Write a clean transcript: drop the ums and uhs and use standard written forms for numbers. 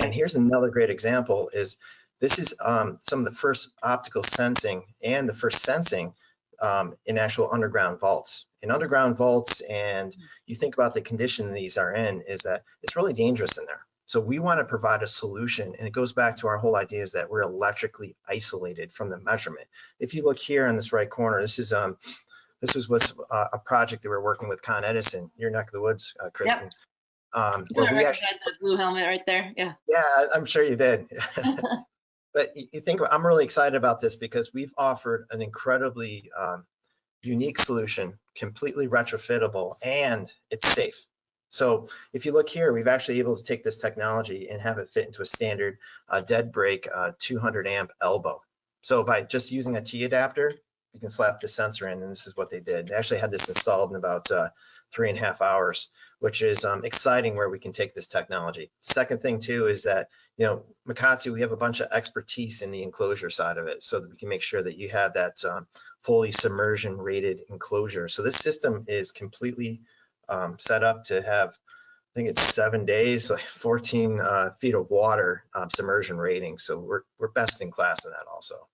And here's another great example is this is some of the first optical sensing and the first sensing in actual underground vaults. In underground vaults, and you think about the condition these are in, is that it's really dangerous in there. So we want to provide a solution, and it goes back to our whole idea is that we're electrically isolated from the measurement. If you look here in this right corner, this was a project that we're working with Con Edison, your neck of the woods, Kristen. Yep. Where we actually that blue helmet right there. Yeah. Yeah, I'm sure you did. But you think I'm really excited about this because we've offered an incredibly unique solution, completely retrofittable, and it's safe. So if you look here, we've actually able to take this technology and have it fit into a standard dead break 200 amp elbow. So by just using a T adapter, you can slap the sensor in, and this is what they did. They actually had this installed in about 3.5 hours, which is exciting where we can take this technology. Second thing too is that, you know, Micatu, we have a bunch of expertise in the enclosure side of it so that we can make sure that you have that fully submersion rated enclosure. So this system is completely set up to have, I think it's 7 days, like 14 feet of water submersion rating. So we're best in class in that also.